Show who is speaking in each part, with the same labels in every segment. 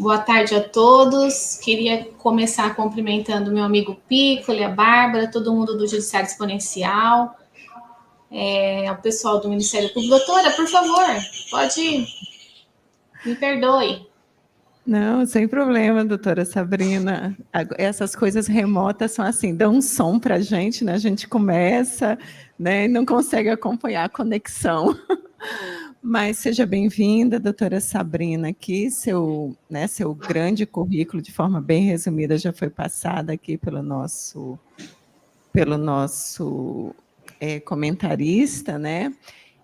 Speaker 1: Boa tarde a todos. Queria começar cumprimentando meu amigo Piccoli, a Bárbara, todo mundo do Judiciário Exponencial, o pessoal do Ministério Público. Doutora, por favor, pode ir. Me perdoe.
Speaker 2: Não, sem problema, doutora Sabrina. Essas coisas remotas são assim, dão um som para a gente, né? A gente começa, né, e não consegue acompanhar a conexão. Mas seja bem-vinda, doutora Sabrina, aqui, seu grande currículo, de forma bem resumida, já foi passado aqui pelo nosso comentarista, né?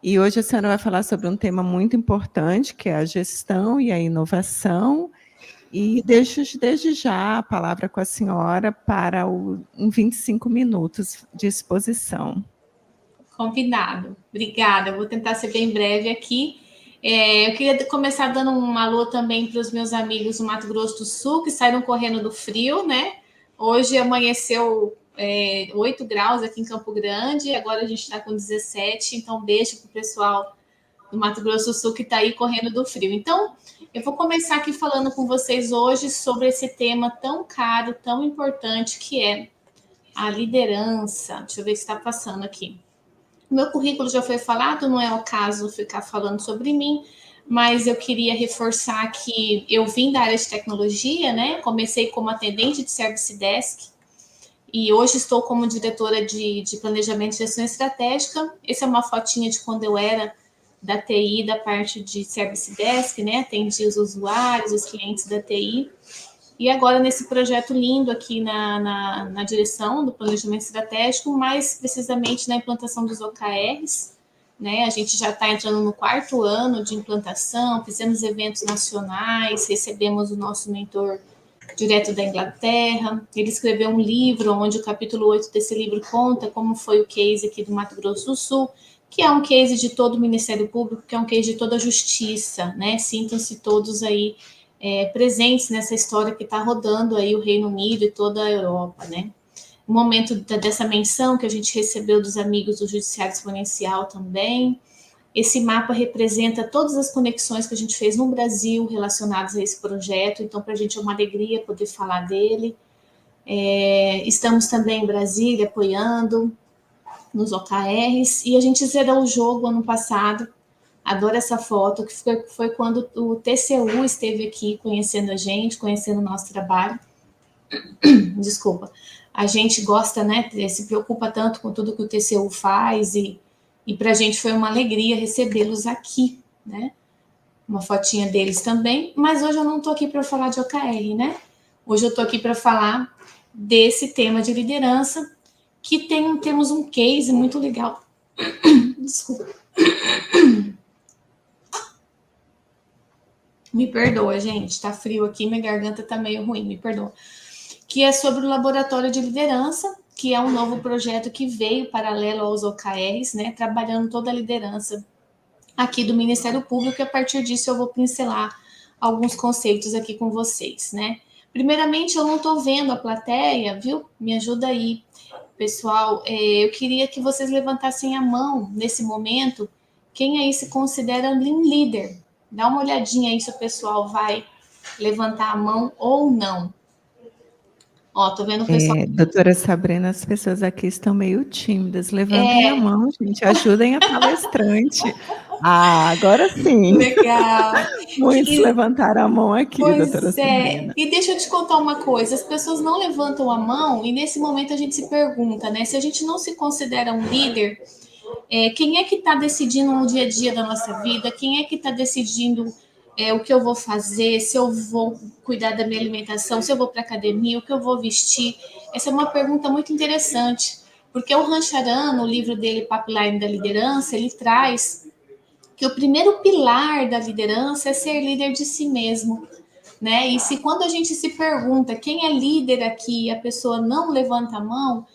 Speaker 2: E hoje a senhora vai falar sobre um tema muito importante, que é a gestão e a inovação, e deixo desde já a palavra com a senhora para em 25 minutos de exposição.
Speaker 1: Combinado. Obrigada. Eu vou tentar ser bem breve aqui. Eu queria começar dando um alô também para os meus amigos do Mato Grosso do Sul, que saíram correndo do frio, né? Hoje amanheceu 8 graus aqui em Campo Grande, agora a gente está com 17, então beijo para o pessoal do Mato Grosso do Sul que está aí correndo do frio. Então, eu vou começar aqui falando com vocês hoje sobre esse tema tão caro, tão importante, que é a liderança. Deixa eu ver se está passando aqui. O meu currículo já foi falado, não é o caso ficar falando sobre mim, mas eu queria reforçar que eu vim da área de tecnologia, né? Comecei como atendente de Service Desk e hoje estou como diretora de planejamento e gestão estratégica. Essa é uma fotinha de quando eu era da TI, da parte de Service Desk, né? Atendia os usuários, os clientes da TI. E agora nesse projeto lindo aqui na direção do planejamento estratégico, mais precisamente na implantação dos OKRs, né? A gente já está entrando no 4º ano de implantação, fizemos eventos nacionais, recebemos o nosso mentor direto da Inglaterra. Ele escreveu um livro, onde o capítulo 8 desse livro conta como foi o case aqui do Mato Grosso do Sul, que é um case de todo o Ministério Público, que é um case de toda a justiça, né? Sintam-se todos aí presentes nessa história que está rodando aí o Reino Unido e toda a Europa, né? O momento dessa menção que a gente recebeu dos amigos do Judiciário Exponencial também. Esse mapa representa todas as conexões que a gente fez no Brasil relacionadas a esse projeto, então para a gente é uma alegria poder falar dele. Estamos também em Brasília apoiando nos OKRs, e a gente zerou o jogo ano passado. Adoro essa foto, que foi quando o TCU esteve aqui conhecendo a gente, conhecendo o nosso trabalho. Desculpa. A gente gosta, né, se preocupa tanto com tudo que o TCU faz, e para a gente foi uma alegria recebê-los aqui, né? Uma fotinha deles também, mas hoje eu não estou aqui para falar de OKR, né? Hoje eu estou aqui para falar desse tema de liderança, que temos um case muito legal. Desculpa. Me perdoa, gente, tá frio aqui, minha garganta tá meio ruim, me perdoa. Que é sobre o Laboratório de Liderança, que é um novo projeto que veio paralelo aos OKRs, né, trabalhando toda a liderança aqui do Ministério Público, e a partir disso eu vou pincelar alguns conceitos aqui com vocês, né. Primeiramente, eu não tô vendo a plateia, viu? Me ajuda aí, pessoal. Eu queria que vocês levantassem a mão nesse momento, quem aí se considera um líder. Dá uma olhadinha aí se o pessoal vai levantar a mão ou não. Ó, tô vendo o pessoal.
Speaker 2: Doutora Sabrina, as pessoas aqui estão meio tímidas. Levantem a mão, gente, ajudem a palestrante. Agora sim.
Speaker 1: Legal.
Speaker 2: Muitos levantaram a mão aqui, doutora Sabrina.
Speaker 1: E deixa eu te contar uma coisa, as pessoas não levantam a mão, e nesse momento a gente se pergunta, né? Se a gente não se considera um líder, quem é que está decidindo no dia a dia da nossa vida? Quem é que está decidindo o que eu vou fazer, se eu vou cuidar da minha alimentação, se eu vou para a academia, o que eu vou vestir? Essa é uma pergunta muito interessante, porque o Rancharan, no livro dele, Pipeline da Liderança, ele traz que o primeiro pilar da liderança é ser líder de si mesmo, né? E se quando a gente se pergunta quem é líder aqui e a pessoa não levanta a mão,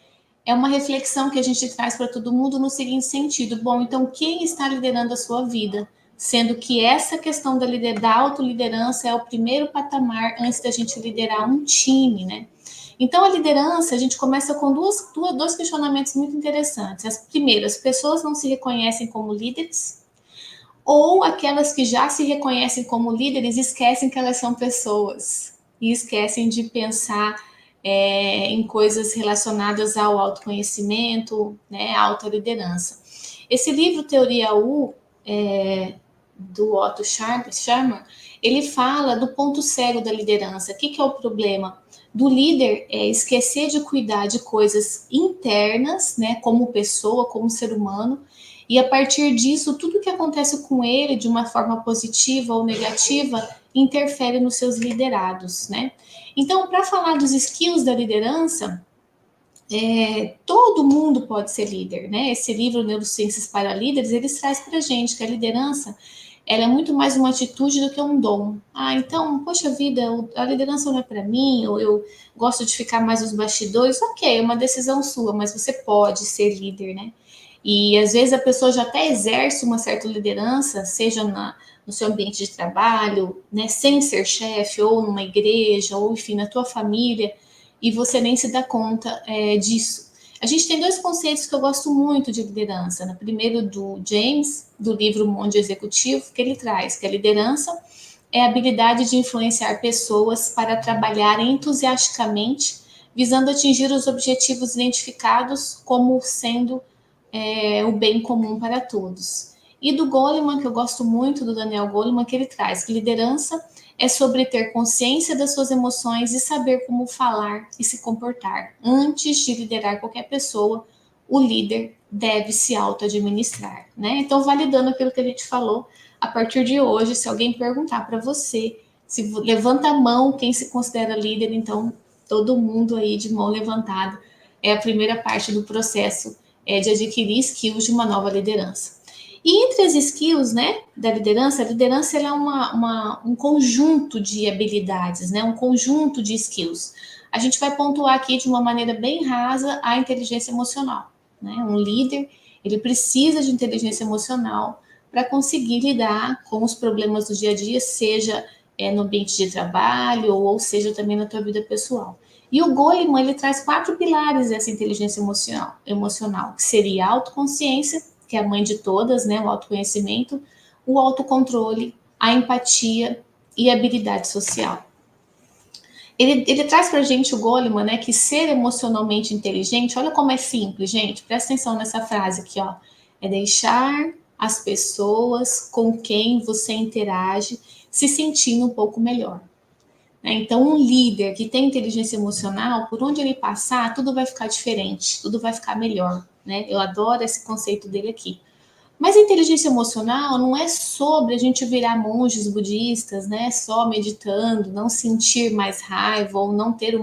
Speaker 1: é uma reflexão que a gente traz para todo mundo no seguinte sentido: bom, então quem está liderando a sua vida? Sendo que essa questão da autoliderança é o primeiro patamar antes da gente liderar um time, né? Então, a liderança, a gente começa com dois questionamentos muito interessantes. Primeiro, as pessoas não se reconhecem como líderes, ou aquelas que já se reconhecem como líderes esquecem que elas são pessoas e esquecem de pensar em coisas relacionadas ao autoconhecimento, né, à autoliderança. Esse livro, Teoria U, do Otto Scharmer, ele fala do ponto cego da liderança. O que é o problema? Do líder é esquecer de cuidar de coisas internas, né, como pessoa, como ser humano, e a partir disso, tudo que acontece com ele, de uma forma positiva ou negativa, interfere nos seus liderados, né? Então, para falar dos skills da liderança, todo mundo pode ser líder, né? Esse livro, Neurociências para Líderes, ele traz para a gente que a liderança ela é muito mais uma atitude do que um dom. Ah, então, poxa vida, a liderança não é para mim, ou eu gosto de ficar mais nos bastidores. Ok, é uma decisão sua, mas você pode ser líder, né? E às vezes a pessoa já até exerce uma certa liderança, seja no seu ambiente de trabalho, né, sem ser chefe, ou numa igreja, ou enfim, na tua família, e você nem se dá conta disso. A gente tem dois conceitos que eu gosto muito de liderança. Né? Primeiro, do James, do livro Monge Executivo, que ele traz que a liderança é a habilidade de influenciar pessoas para trabalharem entusiasticamente, visando atingir os objetivos identificados como sendo o bem comum para todos. E do Goleman, que eu gosto muito, do Daniel Goleman, que ele traz que liderança é sobre ter consciência das suas emoções e saber como falar e se comportar. Antes de liderar qualquer pessoa, o líder deve se auto-administrar, né? Então, validando aquilo que a gente falou, a partir de hoje, se alguém perguntar para você, se levanta a mão quem se considera líder, então todo mundo aí de mão levantada é a primeira parte do processo de adquirir skills de uma nova liderança. E entre as skills, né, da liderança, a liderança ela é um conjunto de habilidades, né, um conjunto de skills. A gente vai pontuar aqui de uma maneira bem rasa a inteligência emocional. Né? Um líder, ele precisa de inteligência emocional para conseguir lidar com os problemas do dia a dia, seja no ambiente de trabalho ou seja também na tua vida pessoal. E o Goleman, ele traz 4 pilares dessa inteligência emocional, que seria a autoconsciência, que é a mãe de todas, né, o autoconhecimento, o autocontrole, a empatia e a habilidade social. Ele traz para a gente o Goleman, né, que ser emocionalmente inteligente, olha como é simples, gente, presta atenção nessa frase aqui, ó, é deixar as pessoas com quem você interage se sentindo um pouco melhor. Então, um líder que tem inteligência emocional, por onde ele passar, tudo vai ficar diferente, tudo vai ficar melhor. Né? Eu adoro esse conceito dele aqui. Mas a inteligência emocional não é sobre a gente virar monges budistas, né? Só meditando, não sentir mais raiva ou não ter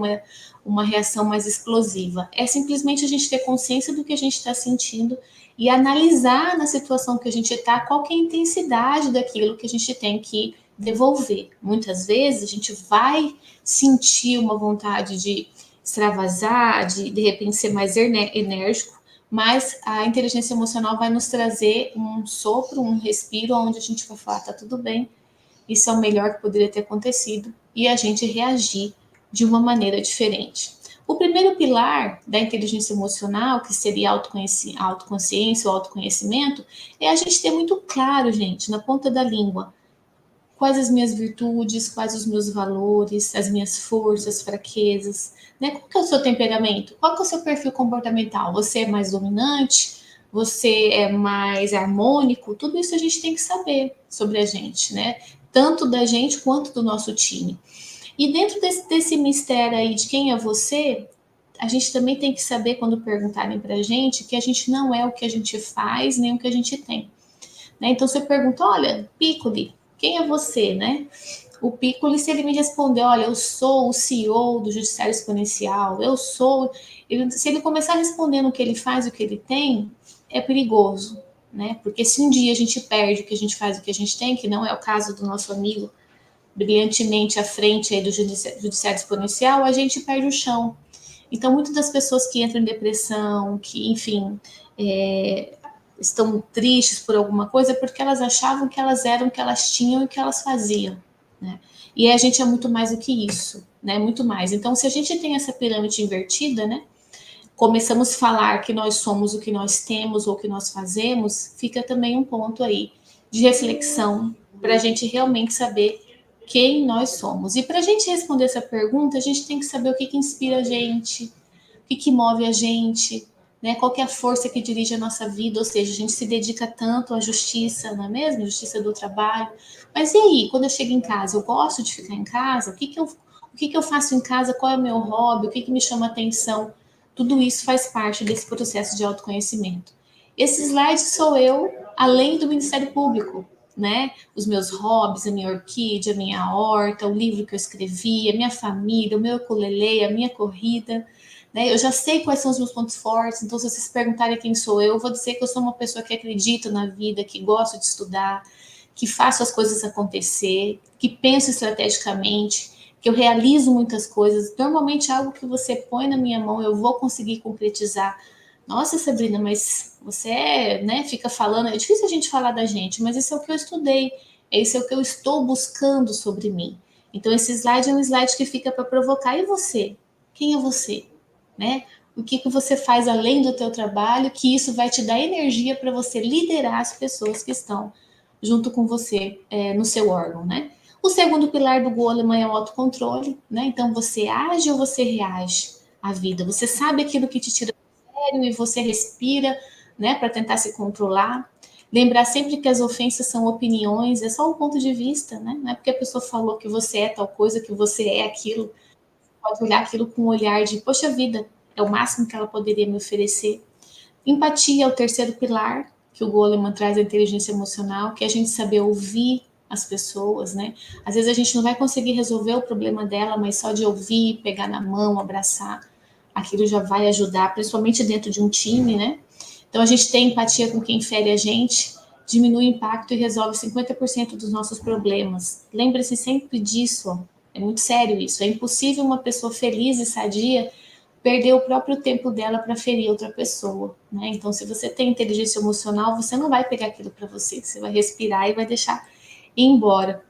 Speaker 1: uma reação mais explosiva. É simplesmente a gente ter consciência do que a gente está sentindo e analisar na situação que a gente está qual que é a intensidade daquilo que a gente tem que devolver. Muitas vezes a gente vai sentir uma vontade de extravasar, de repente ser mais enérgico, mas a inteligência emocional vai nos trazer um sopro, um respiro, onde a gente vai falar, tá tudo bem, isso é o melhor que poderia ter acontecido, e a gente reagir de uma maneira diferente. O primeiro pilar da inteligência emocional, que seria a autoconsciência ou autoconhecimento, é a gente ter muito claro, gente, na ponta da língua, quais as minhas virtudes, quais os meus valores, as minhas forças, fraquezas, né? Qual que é o seu temperamento? Qual que é o seu perfil comportamental? Você é mais dominante? Você é mais harmônico? Tudo isso a gente tem que saber sobre a gente, né? Tanto da gente quanto do nosso time. E dentro desse mistério aí de quem é você, a gente também tem que saber, quando perguntarem pra gente, que a gente não é o que a gente faz, nem o que a gente tem. Né? Então, você pergunta, olha, Piccoli, quem é você, né? O Piccoli, se ele me responder, olha, eu sou o CEO do Judiciário Exponencial, eu sou... se ele começar respondendo o que ele faz, o que ele tem, é perigoso, né? Porque se um dia a gente perde o que a gente faz, o que a gente tem, que não é o caso do nosso amigo brilhantemente à frente aí do Judiciário Exponencial, a gente perde o chão. Então, muitas das pessoas que entram em depressão, que, enfim, estão tristes por alguma coisa, porque elas achavam que elas eram o que elas tinham e o que elas faziam, né? E a gente é muito mais do que isso, né? Muito mais. Então, se a gente tem essa pirâmide invertida, né? Começamos a falar que nós somos o que nós temos ou o que nós fazemos, fica também um ponto aí de reflexão, para a gente realmente saber quem nós somos. E para a gente responder essa pergunta, a gente tem que saber o que inspira a gente, o que move a gente, né? Qual que é a força que dirige a nossa vida, ou seja, a gente se dedica tanto à justiça, não é mesmo? Justiça do trabalho. Mas e aí, quando eu chego em casa, eu gosto de ficar em casa? O que eu faço em casa? Qual é o meu hobby? O que me chama atenção? Tudo isso faz parte desse processo de autoconhecimento. Esse slide sou eu, além do Ministério Público, né? Os meus hobbies, a minha orquídea, a minha horta, o livro que eu escrevi, a minha família, o meu ukulele, a minha corrida, né? Eu já sei quais são os meus pontos fortes, então se vocês perguntarem quem sou eu vou dizer que eu sou uma pessoa que acredita na vida, que gosta de estudar, que faço as coisas acontecer, que penso estrategicamente, que eu realizo muitas coisas. Normalmente algo que você põe na minha mão eu vou conseguir concretizar. Nossa, Sabrina, mas você né, fica falando, é difícil a gente falar da gente, mas isso é o que eu estudei, isso é o que eu estou buscando sobre mim. Então esse slide é um slide que fica para provocar. E você? Quem é você? Né? O que você faz além do teu trabalho, que isso vai te dar energia para você liderar as pessoas que estão junto com você no seu órgão, né? O segundo pilar do Goleman é o autocontrole, né? Então você age ou você reage à vida? Você sabe aquilo que te tira do sério e você respira, né, para tentar se controlar. Lembrar sempre que as ofensas são opiniões, é só um ponto de vista, né? Não é porque a pessoa falou que você é tal coisa, que você é aquilo. Pode olhar aquilo com um olhar de, poxa vida, é o máximo que ela poderia me oferecer. Empatia é o terceiro pilar que o Goleman traz a inteligência emocional, que é a gente saber ouvir as pessoas, né? Às vezes a gente não vai conseguir resolver o problema dela, mas só de ouvir, pegar na mão, abraçar, aquilo já vai ajudar, principalmente dentro de um time, né? Então a gente tem empatia com quem fere a gente, diminui o impacto e resolve 50% dos nossos problemas. Lembre-se sempre disso, é muito sério isso. É impossível uma pessoa feliz e sadia perder o próprio tempo dela para ferir outra pessoa, né? Então, se você tem inteligência emocional, você não vai pegar aquilo para você, você vai respirar e vai deixar ir embora.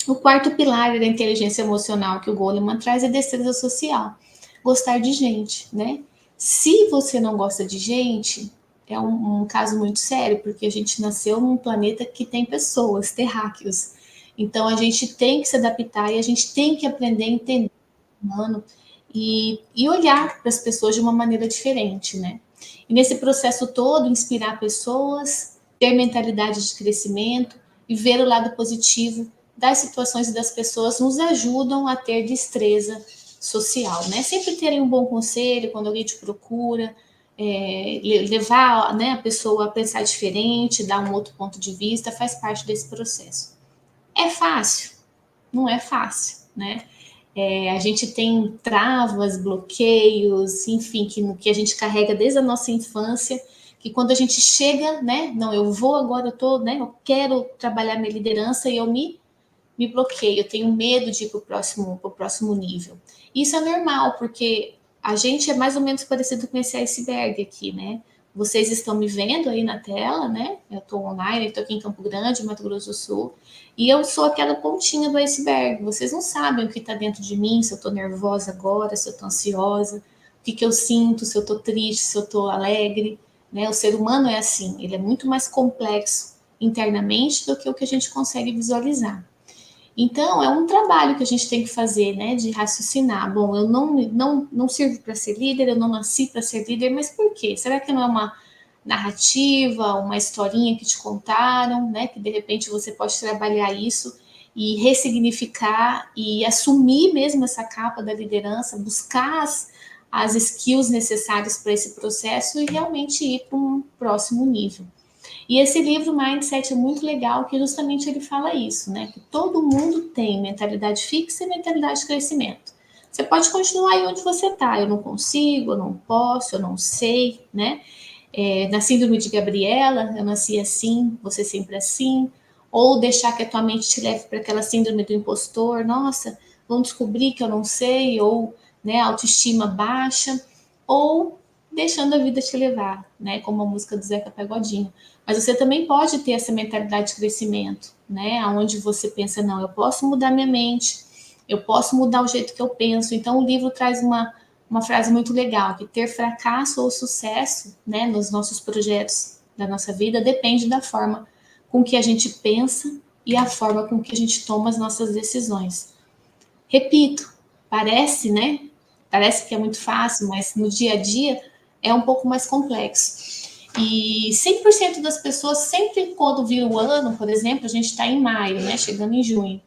Speaker 1: O quarto pilar da inteligência emocional que o Goleman traz é destreza social, gostar de gente, né? Se você não gosta de gente, é um caso muito sério, porque a gente nasceu num planeta que tem pessoas, terráqueos. Então, a gente tem que se adaptar e a gente tem que aprender a entender o humano e olhar para as pessoas de uma maneira diferente, né? E nesse processo todo, inspirar pessoas, ter mentalidade de crescimento e ver o lado positivo das situações e das pessoas nos ajudam a ter destreza social, né? Sempre terem um bom conselho quando alguém te procura, levar, né, a pessoa a pensar diferente, dar um outro ponto de vista, faz parte desse processo. É fácil? Não é fácil, né? A gente tem travas, bloqueios, enfim, que a gente carrega desde a nossa infância, que quando a gente chega, né, não, eu vou agora, né, eu quero trabalhar minha liderança e eu me bloqueio, eu tenho medo de ir para o próximo nível. Isso é normal, porque a gente é mais ou menos parecido com esse iceberg aqui, né? Vocês estão me vendo aí na tela, né? Eu estou online, estou aqui em Campo Grande, Mato Grosso do Sul, e eu sou aquela pontinha do iceberg. Vocês não sabem o que está dentro de mim, se eu estou nervosa agora, se eu estou ansiosa, o que eu sinto, se eu estou triste, se eu estou alegre, né? O ser humano é assim, ele é muito mais complexo internamente do que o que a gente consegue visualizar. Então, é um trabalho que a gente tem que fazer, né, de raciocinar. Bom, eu não sirvo para ser líder, eu não nasci para ser líder, mas por quê? Será que não é uma narrativa, uma historinha que te contaram, né, que de repente você pode trabalhar isso e ressignificar e assumir mesmo essa capa da liderança, buscar as skills necessárias para esse processo e realmente ir para um próximo nível. E esse livro, Mindset, é muito legal, que justamente ele fala isso, né? Que todo mundo tem mentalidade fixa e mentalidade de crescimento. Você pode continuar aí onde você está. Eu não consigo, eu não posso, eu não sei, né? Na síndrome de Gabriela, eu nasci assim, você sempre assim. Ou deixar que a tua mente te leve para aquela síndrome do impostor. Nossa, vão descobrir que eu não sei. Ou, né, autoestima baixa. Ou deixando a vida te levar, né? Como a música do Zeca Pagodinho. Mas você também pode ter essa mentalidade de crescimento, né? Onde você pensa, não, eu posso mudar minha mente, eu posso mudar o jeito que eu penso. Então, o livro traz uma frase muito legal, que ter fracasso ou sucesso, né, nos nossos projetos da nossa vida depende da forma com que a gente pensa e a forma com que a gente toma as nossas decisões. Repito, parece, né? Parece que é muito fácil, mas no dia a dia é um pouco mais complexo. E 100% das pessoas, sempre quando vira o ano, por exemplo, a gente está em maio, né? Chegando em junho.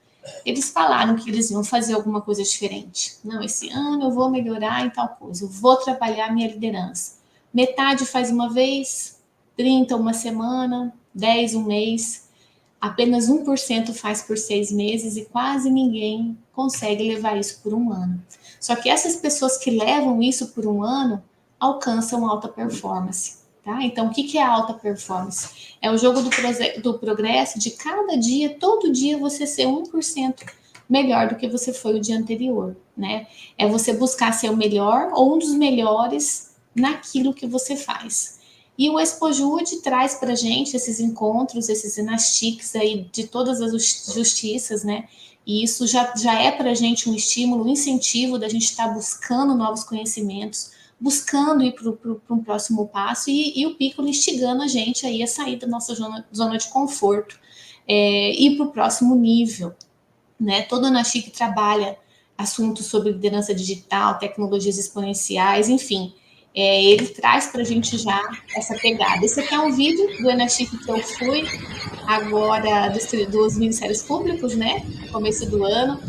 Speaker 1: Eles falaram que eles iam fazer alguma coisa diferente. Não, esse ano eu vou melhorar em tal coisa, eu vou trabalhar minha liderança. Metade faz uma vez, 30 uma semana, 10 um mês. Apenas 1% faz por 6 meses e quase ninguém consegue levar isso por um ano. Só que essas pessoas que levam isso por um ano alcançam alta performance. Tá? Então, o que é alta performance? É o jogo do progresso de cada dia, todo dia você ser 1% melhor do que você foi o dia anterior. Né? É você buscar ser o melhor ou um dos melhores naquilo que você faz. E o Expojude traz para a gente esses encontros, esses enastiques aí de todas as justiças, né? E isso já é para a gente um estímulo, um incentivo da gente estar buscando novos conhecimentos, buscando ir para um próximo passo e o Piccolo instigando a gente aí a sair da nossa zona de conforto, ir para o próximo nível, né? Todo Enastique trabalha assuntos sobre liderança digital, tecnologias exponenciais, enfim. Ele traz para a gente já essa pegada. Esse aqui é um vídeo do Enastique que eu fui agora dos Ministérios Públicos, né? No começo do ano.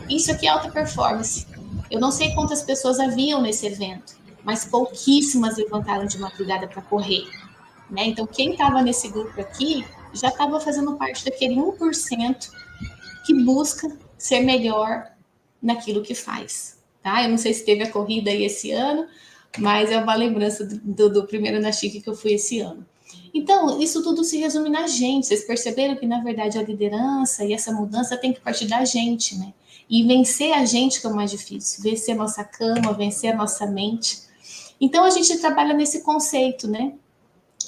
Speaker 1: Isso aqui é alta performance. Eu não sei quantas pessoas haviam nesse evento, mas pouquíssimas levantaram de madrugada para correr. Né? Então, quem estava nesse grupo aqui já estava fazendo parte daquele 1% que busca ser melhor naquilo que faz. Tá? Eu não sei se teve a corrida aí esse ano, mas é uma lembrança do primeiro Enastique que eu fui esse ano. Então, isso tudo se resume na gente. Vocês perceberam que, na verdade, a liderança e essa mudança tem que partir da gente, né? E vencer a gente que é o mais difícil. Vencer a nossa cama, vencer a nossa mente. Então, a gente trabalha nesse conceito, né?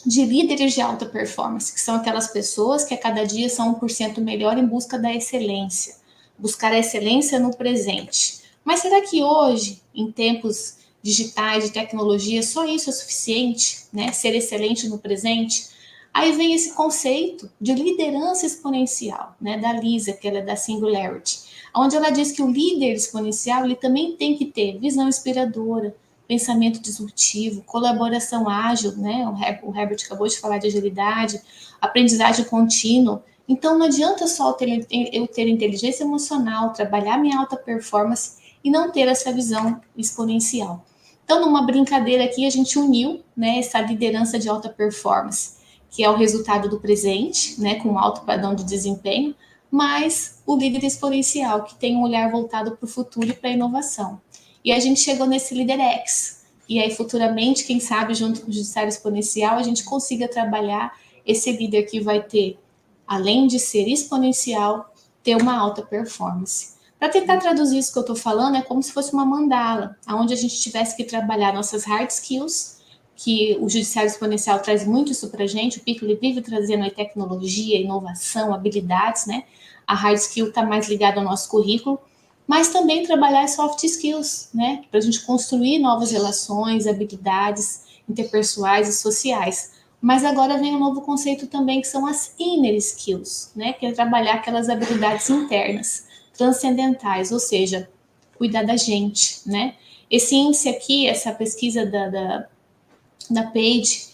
Speaker 1: De líderes de alta performance, que são aquelas pessoas que a cada dia são 1% melhor em busca da excelência. Buscar a excelência no presente. Mas será que hoje, em tempos digitais, de tecnologia, só isso é suficiente, né? Ser excelente no presente? Aí vem esse conceito de liderança exponencial, né? Da Lisa, que ela é da Singularity, onde ela diz que o líder exponencial ele também tem que ter visão inspiradora, pensamento disruptivo, colaboração ágil, né? O Herbert acabou de falar de agilidade, aprendizagem contínua. Então, não adianta só eu ter inteligência emocional, trabalhar minha alta performance e não ter essa visão exponencial. Então, numa brincadeira aqui, a gente uniu, né, essa liderança de alta performance, que é o resultado do presente, né, com alto padrão de desempenho, mas o líder exponencial, que tem um olhar voltado para o futuro e para a inovação. E a gente chegou nesse Líder X. E aí, futuramente, quem sabe, junto com o Judiciário Exponencial, a gente consiga trabalhar esse líder que vai ter, além de ser exponencial, ter uma alta performance. Para tentar traduzir isso que eu estou falando, é como se fosse uma mandala, onde a gente tivesse que trabalhar nossas hard skills, que o Judiciário Exponencial traz muito isso para a gente, o Piccolo vive trazendo aí tecnologia, inovação, habilidades, né? A hard skill está mais ligada ao nosso currículo, mas também trabalhar as soft skills, né? Para a gente construir novas relações, habilidades interpessoais e sociais. Mas agora vem um novo conceito também, que são as inner skills, né? Que é trabalhar aquelas habilidades internas, transcendentais, ou seja, cuidar da gente, né? Esse índice aqui, essa pesquisa da Page,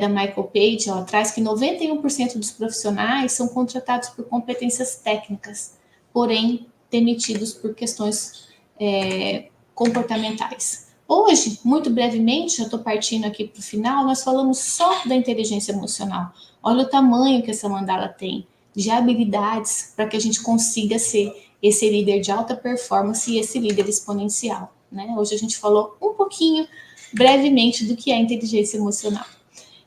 Speaker 1: da Michael Page, ela traz que 91% dos profissionais são contratados por competências técnicas, porém demitidos por questões comportamentais. Hoje, muito brevemente, já estou partindo aqui para o final, nós falamos só da inteligência emocional. Olha o tamanho que essa mandala tem de habilidades para que a gente consiga ser esse líder de alta performance e esse líder exponencial. Né? Hoje a gente falou um pouquinho, brevemente, do que é inteligência emocional.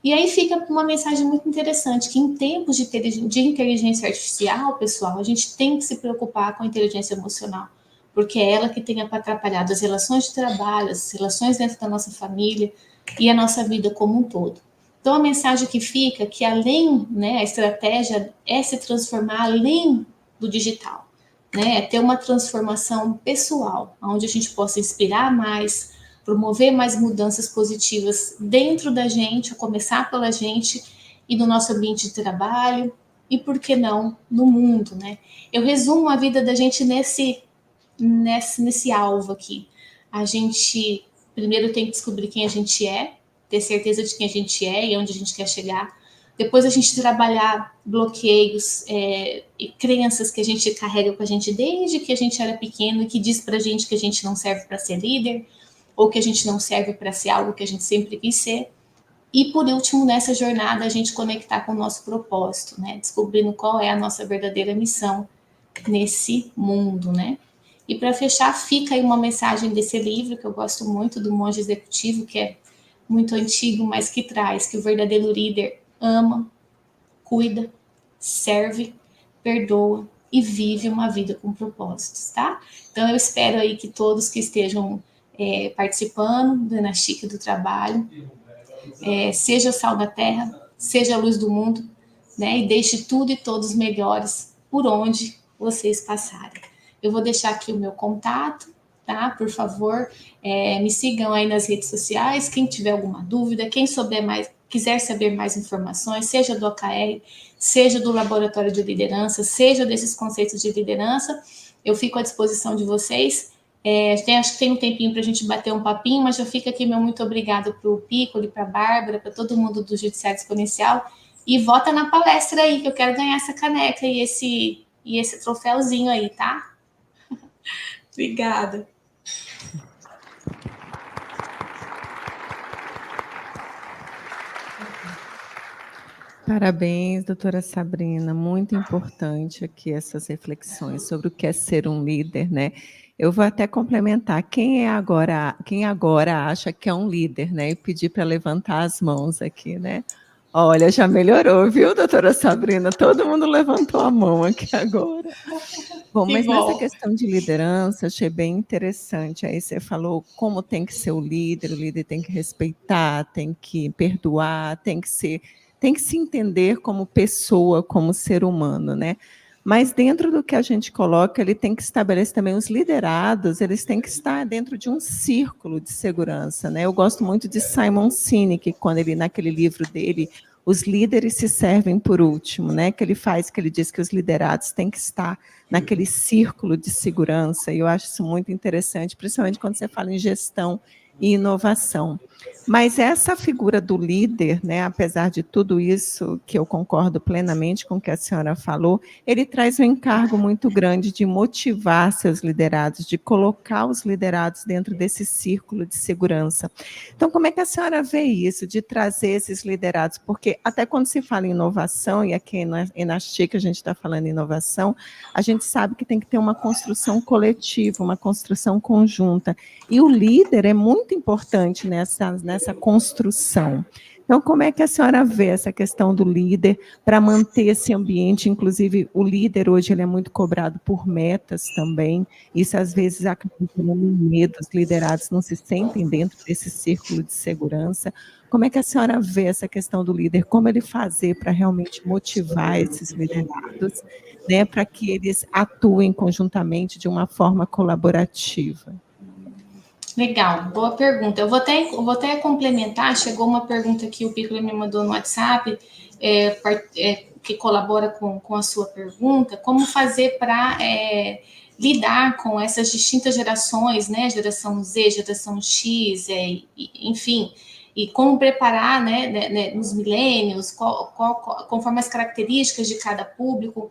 Speaker 1: E aí fica uma mensagem muito interessante, que em tempos de inteligência artificial, pessoal, a gente tem que se preocupar com a inteligência emocional, porque é ela que tem atrapalhado as relações de trabalho, as relações dentro da nossa família e a nossa vida como um todo. Então, a mensagem que fica é que além, né, a estratégia é se transformar além do digital, né, é ter uma transformação pessoal, onde a gente possa inspirar mais, promover mais mudanças positivas dentro da gente, a começar pela gente e no nosso ambiente de trabalho, e, por que não, no mundo, né? Eu resumo a vida da gente nesse alvo aqui. A gente primeiro tem que descobrir quem a gente é, ter certeza de quem a gente é e onde a gente quer chegar. Depois a gente trabalhar bloqueios e crenças que a gente carrega com a gente desde que a gente era pequeno e que diz pra gente que a gente não serve para ser líder ou que a gente não serve para ser algo que a gente sempre quis ser. E, por último, nessa jornada, a gente conectar com o nosso propósito, né? Descobrindo qual é a nossa verdadeira missão nesse mundo, né? E para fechar, fica aí uma mensagem desse livro, que eu gosto muito, do Monge Executivo, que é muito antigo, mas que traz que o verdadeiro líder ama, cuida, serve, perdoa e vive uma vida com propósitos, tá? Então, eu espero aí que todos que estejam participando da Ana Chique do trabalho, seja o sal da terra, seja a luz do mundo, né? E deixe tudo e todos melhores por onde vocês passarem. Eu vou deixar aqui o meu contato, tá? Por favor, me sigam aí nas redes sociais. Quem tiver alguma dúvida, quem souber mais, quiser saber mais informações, seja do OKR, seja do Laboratório de Liderança, seja desses conceitos de liderança, eu fico à disposição de vocês. Acho que tem um tempinho para a gente bater um papinho, mas já fica aqui meu muito obrigado para o Piccoli, para a Bárbara, para todo mundo do Judiciário Exponencial. E vota na palestra aí, que eu quero ganhar essa caneca e esse troféuzinho aí, tá? Obrigada.
Speaker 2: Parabéns, doutora Sabrina. Muito importante aqui essas reflexões sobre o que é ser um líder, né? Eu vou até complementar. Quem agora acha que é um líder, né? E pedir para levantar as mãos aqui, né? Olha, já melhorou, viu, doutora Sabrina? Todo mundo levantou a mão aqui agora. Bom, mas nessa questão de liderança, achei bem interessante. Aí você falou como tem que ser o líder tem que respeitar, tem que perdoar, tem que se entender como pessoa, como ser humano, né? Mas dentro do que a gente coloca, ele tem que estabelecer também os liderados, eles têm que estar dentro de um círculo de segurança, né? Eu gosto muito de Simon Sinek, quando ele, naquele livro dele, Os Líderes se Servem por Último, né? Que ele diz que os liderados têm que estar naquele círculo de segurança, e eu acho isso muito interessante, principalmente quando você fala em gestão e inovação. Mas essa figura do líder, né, apesar de tudo isso, que eu concordo plenamente com o que a senhora falou, ele traz um encargo muito grande de motivar seus liderados, de colocar os liderados dentro desse círculo de segurança. Então, como é que a senhora vê isso, de trazer esses liderados? Porque até quando se fala em inovação, e aqui na Enastic a gente está falando em inovação, a gente sabe que tem que ter uma construção coletiva, uma construção conjunta. E o líder é muito importante nessa construção. Então, como é que a senhora vê essa questão do líder para manter esse ambiente? Inclusive, o líder hoje ele é muito cobrado por metas também. Isso, às vezes, acaba gerando medo. Os liderados não se sentem dentro desse círculo de segurança. Como é que a senhora vê essa questão do líder? Como ele fazer para realmente motivar esses liderados, né, para que eles atuem conjuntamente de uma forma colaborativa?
Speaker 1: Legal, boa pergunta. Eu vou até complementar, chegou uma pergunta que o Piccolo me mandou no WhatsApp, que colabora com a sua pergunta, como fazer para lidar com essas distintas gerações, né, geração Z, geração X, enfim, e como preparar, né, nos milênios, conforme as características de cada público.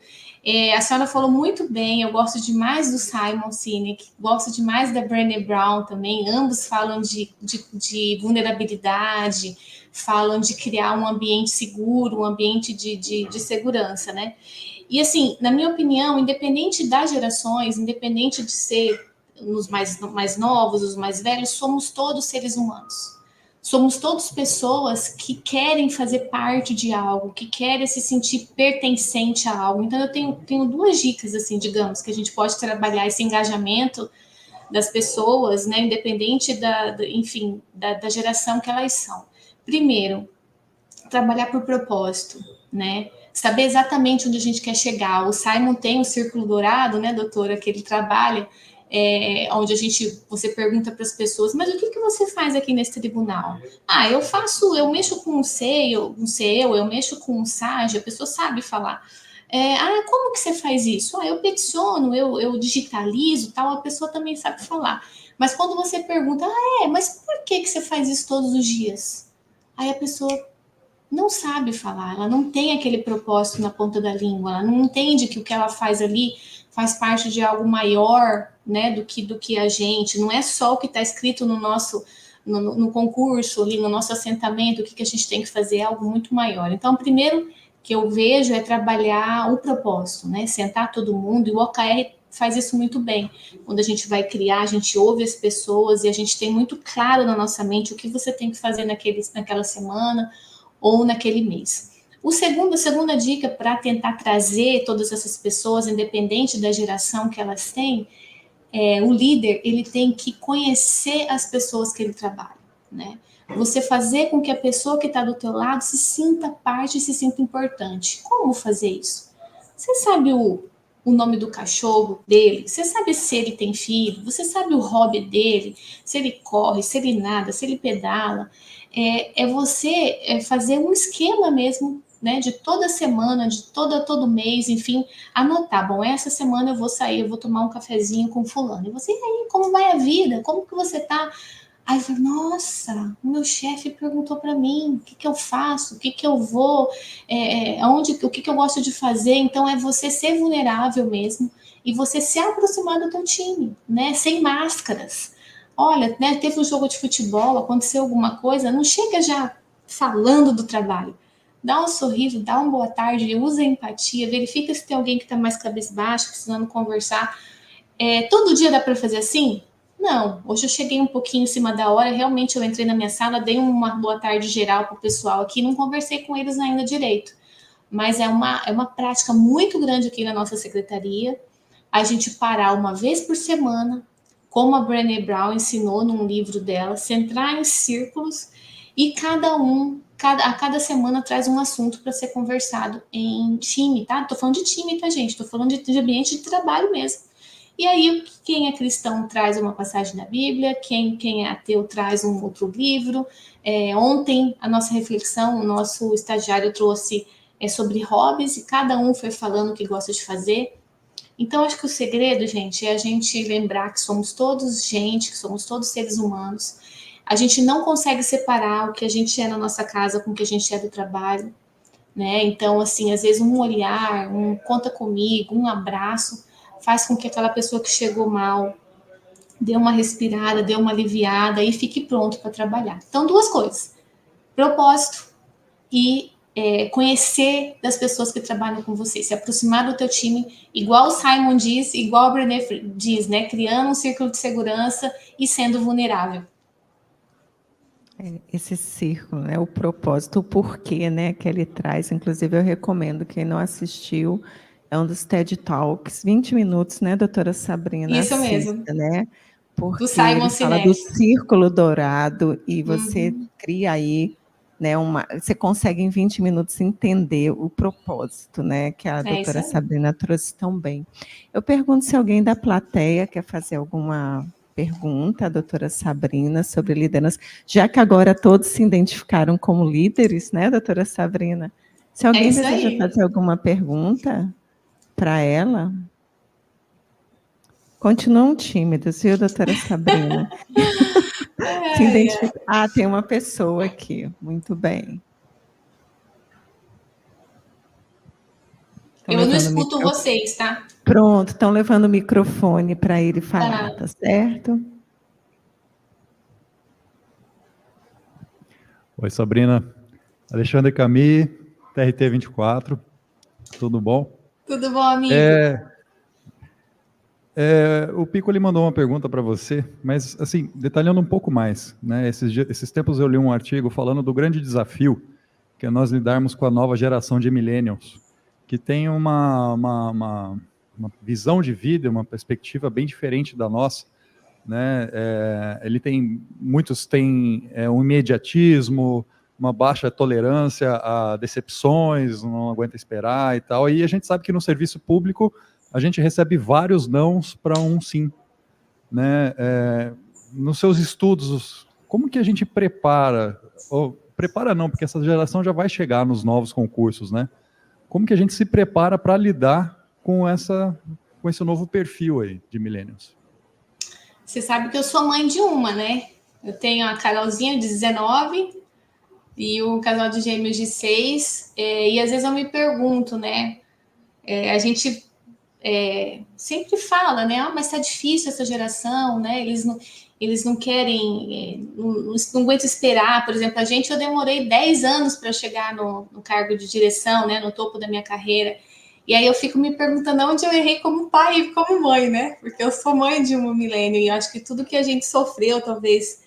Speaker 1: A senhora falou muito bem, eu gosto demais do Simon Sinek, gosto demais da Brené Brown também, ambos falam de vulnerabilidade, falam de criar um ambiente seguro, um ambiente de segurança, né? E assim, na minha opinião, independente das gerações, independente de ser os mais novos, os mais velhos, somos todos seres humanos. Somos todos pessoas que querem fazer parte de algo, que querem se sentir pertencente a algo. Então, eu tenho duas dicas, assim, digamos, que a gente pode trabalhar esse engajamento das pessoas, né, independente enfim, da geração que elas são. Primeiro, trabalhar por propósito, né? Saber exatamente onde a gente quer chegar. O Simon tem o Círculo Dourado, né, doutora, que ele trabalha, onde você pergunta para as pessoas, mas o que você faz aqui nesse tribunal? Ah, eu mexo com o CEO, eu mexo com o SAG, a pessoa sabe falar. Como que você faz isso? Eu peticiono, eu digitalizo, tal, a pessoa também sabe falar. Mas quando você pergunta, mas por que você faz isso todos os dias? Aí a pessoa não sabe falar, ela não tem aquele propósito na ponta da língua, ela não entende que o que ela faz ali faz parte de algo maior, né, do que a gente, não é só o que está escrito no nosso no concurso, ali no nosso assentamento, o que a gente tem que fazer é algo muito maior. Então, primeiro que eu vejo é trabalhar o propósito, né, sentar todo mundo, e o OKR faz isso muito bem. Quando a gente vai criar, a gente ouve as pessoas e a gente tem muito claro na nossa mente o que você tem que fazer naquela semana, ou naquele mês. A segunda dica para tentar trazer todas essas pessoas, independente da geração que elas têm, o líder ele tem que conhecer as pessoas que ele trabalha, né? Você fazer com que a pessoa que está do teu lado se sinta parte e se sinta importante. Como fazer isso? Você sabe o nome do cachorro dele? Você sabe se ele tem filho? Você sabe o hobby dele? Se ele corre, se ele nada, se ele pedala? Você fazer um esquema mesmo, né, de toda semana, de todo mês, enfim, anotar. Bom, essa semana eu vou sair, eu vou tomar um cafezinho com fulano. E você, e aí, como vai a vida? Como que você tá? Aí eu falei, nossa, o meu chefe perguntou para mim o que eu faço, o que eu vou, o que eu gosto de fazer. Então é você ser vulnerável mesmo e você se aproximar do teu time, né? Sem máscaras. Olha, né, teve um jogo de futebol, aconteceu alguma coisa, não chega já falando do trabalho. Dá um sorriso, dá uma boa tarde, usa a empatia, verifica se tem alguém que está mais cabisbaixo, precisando conversar. Todo dia dá para fazer assim? Não. Hoje eu cheguei um pouquinho em cima da hora, realmente eu entrei na minha sala, dei uma boa tarde geral para o pessoal aqui, não conversei com eles ainda direito. Mas é uma prática muito grande aqui na nossa secretaria, a gente parar uma vez por semana, como a Brené Brown ensinou num livro dela, centrar em círculos e a cada semana traz um assunto para ser conversado em time, tá? Tô falando de time, tá, gente? Tô falando de ambiente de trabalho mesmo. E aí, quem é cristão traz uma passagem da Bíblia, quem é ateu traz um outro livro. Ontem, a nossa reflexão, o nosso estagiário trouxe sobre hobbies e cada um foi falando o que gosta de fazer. Então, acho que o segredo, gente, é a gente lembrar que somos todos gente, que somos todos seres humanos. A gente não consegue separar o que a gente é na nossa casa com o que a gente é do trabalho, né? Então, assim, às vezes um olhar, um conta comigo, um abraço, faz com que aquela pessoa que chegou mal dê uma respirada, dê uma aliviada e fique pronto para trabalhar. Então, duas coisas: propósito e conhecer das pessoas que trabalham com você, se aproximar do teu time, igual o Simon diz, igual a Brené diz, né? Criando um círculo de segurança e sendo vulnerável.
Speaker 2: Esse círculo, né? O propósito, o porquê, né? Que ele traz. Inclusive, eu recomendo quem não assistiu, é um dos TED Talks, 20 minutos, né, doutora Sabrina?
Speaker 1: Isso mesmo.
Speaker 2: Assista, né?
Speaker 1: Do
Speaker 2: Porque
Speaker 1: Simon
Speaker 2: ele fala do
Speaker 1: Sinek.
Speaker 2: círculo dourado e você cria aí, né, você consegue em 20 minutos entender o propósito, né, que a
Speaker 1: Isso
Speaker 2: doutora
Speaker 1: aí.
Speaker 2: Sabrina trouxe tão bem. Eu pergunto se alguém da plateia quer fazer alguma pergunta à doutora Sabrina sobre liderança, já que agora todos se identificaram como líderes, né, doutora Sabrina? Se
Speaker 1: É
Speaker 2: alguém
Speaker 1: isso
Speaker 2: deseja
Speaker 1: aí.
Speaker 2: fazer alguma pergunta para ela, continuam tímidos, viu, doutora Sabrina? Se
Speaker 1: Ai, ai.
Speaker 2: identifica. Tem uma pessoa aqui. Muito bem. Estão
Speaker 1: Eu não
Speaker 2: levando o
Speaker 1: escuto
Speaker 2: microfone.
Speaker 1: vocês, tá?
Speaker 2: Pronto, estão levando o microfone para ele falar,
Speaker 1: Tá.
Speaker 2: tá certo?
Speaker 3: Oi, Sabrina. Alexandre Camille, TRT 24. Tudo bom?
Speaker 1: Tudo bom, amigo?
Speaker 3: O Pico ele mandou uma pergunta para você, mas assim, detalhando um pouco mais, né? Esses tempos eu li um artigo falando do grande desafio que é nós lidarmos com a nova geração de millennials, que tem uma visão de vida, uma perspectiva bem diferente da nossa, né? Muitos têm um imediatismo, uma baixa tolerância a decepções, não aguenta esperar e tal. E a gente sabe que no serviço público a gente recebe vários nãos para um sim, né? Nos seus estudos, como que a gente prepara? Ou prepara não, porque essa geração já vai chegar nos novos concursos, né? Como que a gente se prepara para lidar com esse novo perfil aí de millennials?
Speaker 1: Você sabe que eu sou mãe de uma, né? Eu tenho a Carolzinha de 19 e um casal de gêmeos de 6. E às vezes eu me pergunto, né? A gente sempre fala, né? Ah, mas tá difícil essa geração, né? Eles não querem, não aguentam esperar. Por exemplo, eu demorei 10 anos para chegar no cargo de direção, né? No topo da minha carreira. E aí eu fico me perguntando onde eu errei como pai e como mãe, né? Porque eu sou mãe de um milênio e acho que tudo que a gente sofreu, talvez,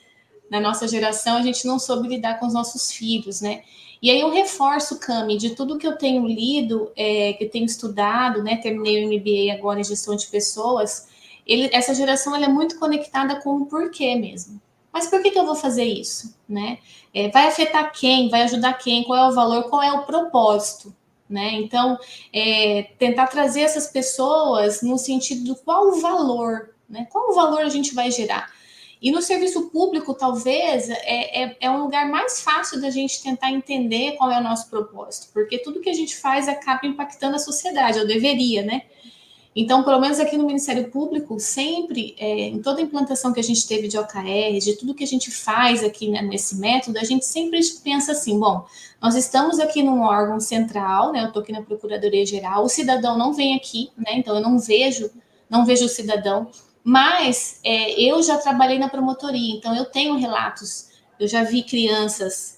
Speaker 1: na nossa geração, a gente não soube lidar com os nossos filhos, né? E aí eu reforço, Cami, de tudo que eu tenho lido, que eu tenho estudado, né? Terminei o MBA agora em gestão de pessoas. Essa geração ela é muito conectada com o porquê mesmo. Mas por que eu vou fazer isso, né? Vai afetar quem? Vai ajudar quem? Qual é o valor? Qual é o propósito? Né? Então, tentar trazer essas pessoas no sentido do qual o valor, né? Qual o valor a gente vai gerar? E no serviço público, talvez, é um lugar mais fácil da gente tentar entender qual é o nosso propósito, porque tudo que a gente faz acaba impactando a sociedade, ou deveria, né? Então, pelo menos aqui no Ministério Público, sempre, em toda a implantação que a gente teve de OKR, de tudo que a gente faz aqui, né, nesse método, a gente sempre pensa assim, bom, nós estamos aqui num órgão central, né, eu estou aqui na Procuradoria-Geral, o cidadão não vem aqui, né, então eu não vejo o cidadão, mas eu já trabalhei na promotoria, então eu tenho relatos, eu já vi crianças,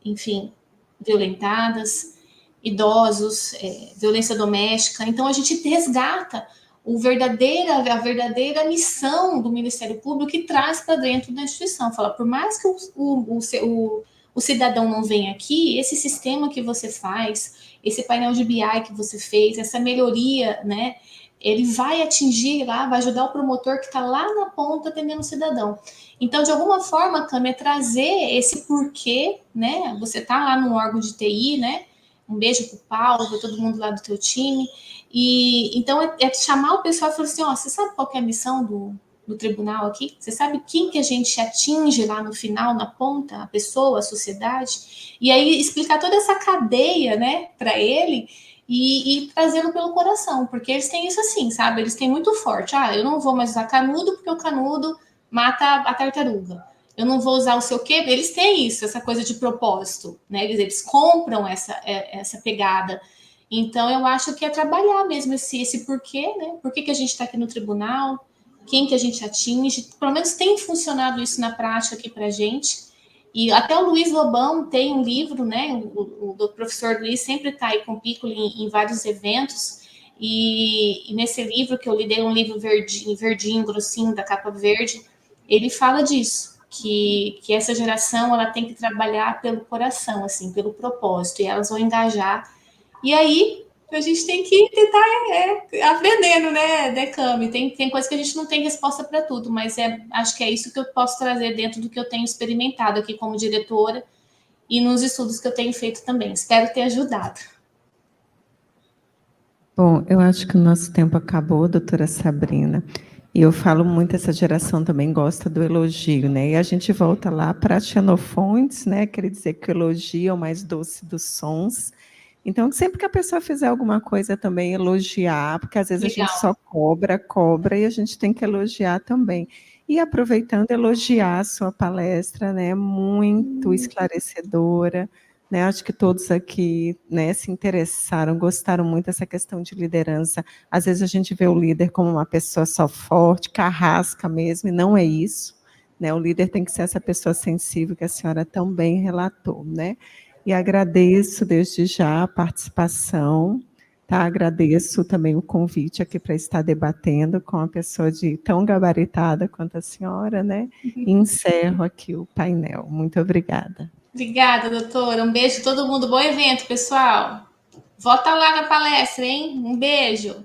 Speaker 1: enfim, violentadas, idosos, violência doméstica. Então, a gente resgata a verdadeira missão do Ministério Público e traz para dentro da instituição. Fala, por mais que o cidadão não venha aqui, esse sistema que você faz, esse painel de BI que você fez, essa melhoria, né? Ele vai atingir lá, vai ajudar o promotor que está lá na ponta atendendo o cidadão. Então, de alguma forma, Cami, é trazer esse porquê, né? Você está lá no órgão de TI, né? Um beijo pro Paulo, para todo mundo lá do teu time. E então chamar o pessoal e falar assim: ó, você sabe qual que é a missão do tribunal aqui? Você sabe quem que a gente atinge lá no final, na ponta, a pessoa, a sociedade? E aí explicar toda essa cadeia, né, para ele e trazê-lo pelo coração, porque eles têm isso assim, sabe? Eles têm muito forte. Ah, eu não vou mais usar canudo porque o canudo mata a tartaruga. Eu não vou usar o seu quê? Eles têm isso, essa coisa de propósito, né? Eles compram essa pegada. Então, eu acho que é trabalhar mesmo esse porquê, né? Por que a gente está aqui no tribunal? Quem que a gente atinge? Pelo menos tem funcionado isso na prática aqui para a gente. E até o Luiz Lobão tem um livro, né? O professor Luiz sempre está aí com o Piccolo em vários eventos. E nesse livro que eu li, dei um livro verdinho, grossinho, da capa verde, ele fala disso. Que essa geração ela tem que trabalhar pelo coração, assim, pelo propósito, e elas vão engajar. E aí a gente tem que tentar aprendendo, né, Decame? Tem coisa que a gente não tem resposta para tudo, mas acho que é isso que eu posso trazer dentro do que eu tenho experimentado aqui como diretora e nos estudos que eu tenho feito também. Espero ter ajudado.
Speaker 2: Bom, eu acho que o nosso tempo acabou, doutora Sabrina. E eu falo muito, essa geração também gosta do elogio, né? E a gente volta lá para Xenofontes, né? Quer dizer que o elogio é o mais doce dos sons. Então, sempre que a pessoa fizer alguma coisa também, elogiar, porque às vezes
Speaker 1: Legal.
Speaker 2: A gente só cobra, e a gente tem que elogiar também. E aproveitando, elogiar a sua palestra, né? Muito esclarecedora. Né, acho que todos aqui, né, se interessaram, gostaram muito dessa questão de liderança. Às vezes a gente vê o líder como uma pessoa só forte, carrasca mesmo, e não é isso. Né, o líder tem que ser essa pessoa sensível que a senhora tão bem relatou. Né? E agradeço desde já a participação, tá? Agradeço também o convite aqui para estar debatendo com uma pessoa tão gabaritada quanto a senhora, né? E encerro aqui o painel. Muito obrigada.
Speaker 1: Obrigada, doutora. Um beijo a todo mundo. Bom evento, pessoal. Volta lá na palestra, hein? Um beijo.